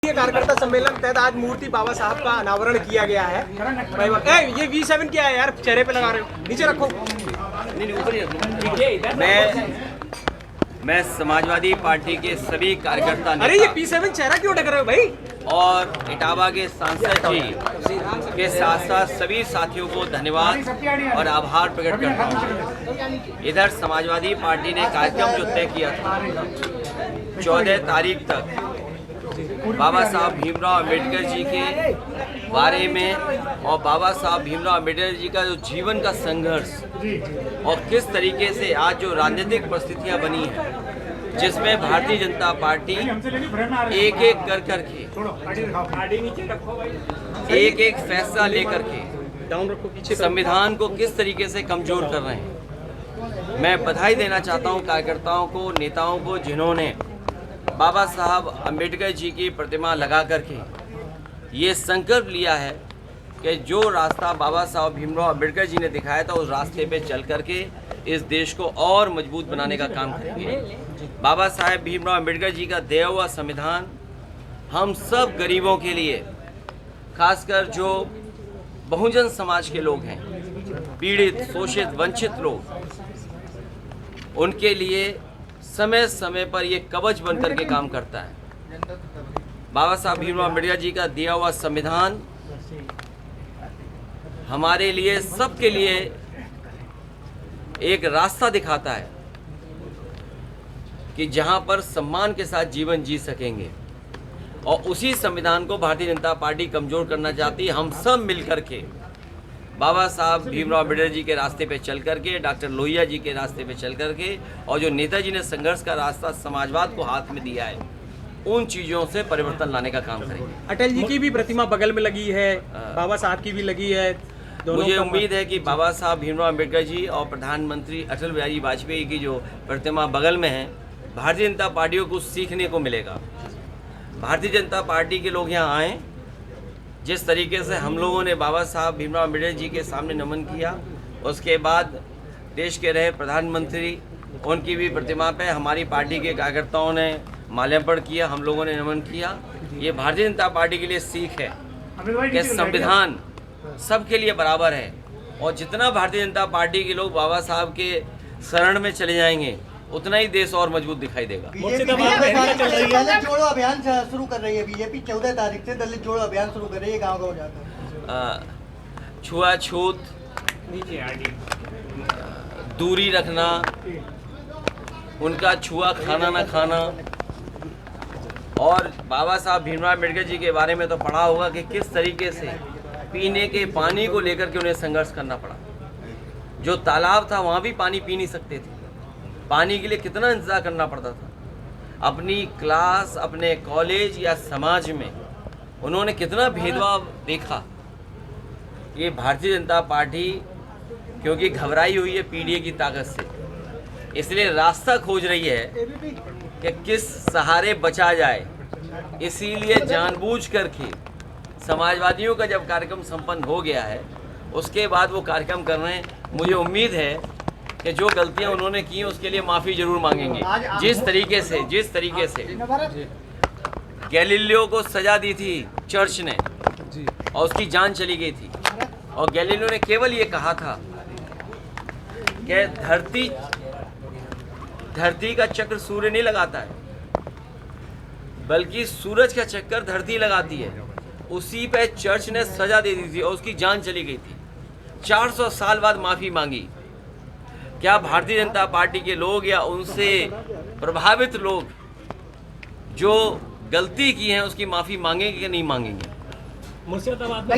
कार्यकर्ता सम्मेलन के तहत आज मूर्ति बाबा साहब का अनावरण किया गया है। ये V7 क्या है यार, चेहरे पे लगा रहे हो, नीचे रखो। मैं समाजवादी पार्टी के सभी कार्यकर्ता अरे ये P7 चेहरा क्यों ढक रहे हो भाई? और इटावा के सांसद जी के साथ साथ सभी साथियों को धन्यवाद और आभार प्रकट करता हूँ। इधर समाजवादी पार्टी ने कार्यक्रम जो तय किया था 14 तारीख तक बाबा साहब भीमराव अम्बेडकर जी के बारे में और बाबा साहब भीमराव अम्बेडकर जी का जो जीवन का संघर्ष और किस तरीके से आज जो राजनीतिक परिस्थितियां बनी हैं जिसमें भारतीय जनता पार्टी एक एक कर एक फैसला लेकर के संविधान को किस तरीके से कमजोर कर रहे हैं। मैं बधाई देना चाहता हूं कार्यकर्ताओं को, नेताओं को, जिन्होंने बाबा साहब अम्बेडकर जी की प्रतिमा लगा करके ये संकल्प लिया है कि जो रास्ता बाबा साहब भीमराव अम्बेडकर जी ने दिखाया था उस रास्ते पे चल करके इस देश को और मजबूत बनाने का काम करेंगे। बाबा साहब भीमराव अम्बेडकर जी का दिया हुआ संविधान हम सब गरीबों के लिए, खासकर जो बहुजन समाज के लोग हैं, पीड़ित, शोषित, वंचित लोग, उनके लिए समय समय पर ये कवच बनकर के काम करता है। बाबा साहब भीमराव अम्बेडकर जी का दिया हुआ संविधान हमारे लिए, सबके लिए एक रास्ता दिखाता है कि जहां पर सम्मान के साथ जीवन जी सकेंगे। और उसी संविधान को भारतीय जनता पार्टी कमजोर करना चाहती है। हम सब मिलकर के बाबा साहब भीमराव अम्बेडकर जी के रास्ते पे चल करके, डॉक्टर लोहिया जी के रास्ते पे चल करके, और जो नेताजी ने संघर्ष का रास्ता समाजवाद को हाथ में दिया है, उन चीज़ों से परिवर्तन लाने का काम करेंगे। अटल जी की भी प्रतिमा बगल में लगी है, बाबा साहब की भी लगी है। मुझे उम्मीद है कि बाबा साहब भीमराव अम्बेडकर जी और प्रधानमंत्री अटल बिहारी वाजपेयी की जो प्रतिमा बगल में है, भारतीय जनता पार्टी को कुछ सीखने को मिलेगा। भारतीय जनता पार्टी के लोग यहाँ आएँ, जिस तरीके से हम लोगों ने बाबा साहब भीमराव अम्बेडकर जी के सामने नमन किया, उसके बाद देश के रहे प्रधानमंत्री, उनकी भी प्रतिमा पे हमारी पार्टी के कार्यकर्ताओं ने माल्यार्पण किया, हम लोगों ने नमन किया। ये भारतीय जनता पार्टी के लिए सीख है कि संविधान सबके लिए बराबर है, और जितना भारतीय जनता पार्टी के लोग बाबा साहब के शरण में चले जाएंगे उतना ही देश और मजबूत दिखाई देगा। दलित जोड़ो अभियान शुरू कर रही है बीजेपी। 14 तारीख से दलित जोड़ो अभियान शुरू कर रही है, गाँव-गाँव जाकर। छुआछूत, दूरी रखना, उनका छुआ खाना ना खाना, और बाबा साहब भीमराव अम्बेडकर जी के बारे में तो पढ़ा होगा कि किस तरीके से पीने के पानी को लेकर के उन्हें संघर्ष करना पड़ा। जो तालाब था वहाँ भी पानी पी नहीं सकते थे, पानी के लिए कितना इंतजार करना पड़ता था। अपनी क्लास, अपने कॉलेज या समाज में उन्होंने कितना भेदभाव देखा। ये भारतीय जनता पार्टी क्योंकि घबराई हुई है पीडीए की ताकत से, इसलिए रास्ता खोज रही है कि किस सहारे बचा जाए। इसीलिए जानबूझ करके समाजवादियों का जब कार्यक्रम संपन्न हो गया है, उसके बाद वो कार्यक्रम कर रहे हैं। मुझे उम्मीद है कि जो गलतियां उन्होंने की उसके लिए माफ़ी जरूर मांगेंगे। जिस तरीके से गैलीलियो को सजा दी थी चर्च ने और उसकी जान चली गई थी, और गैलीलियो ने केवल ये कहा था कि धरती का चक्र सूर्य नहीं लगाता है, बल्कि सूरज का चक्कर धरती लगाती है। उसी पे चर्च ने सजा दे दी थी और उसकी जान चली गई थी। 400 साल बाद माफ़ी मांगी। क्या भारतीय जनता पार्टी के लोग या उनसे प्रभावित लोग जो गलती की है उसकी माफ़ी मांगेंगे कि नहीं मांगेंगे? मुर्शिदाबाद में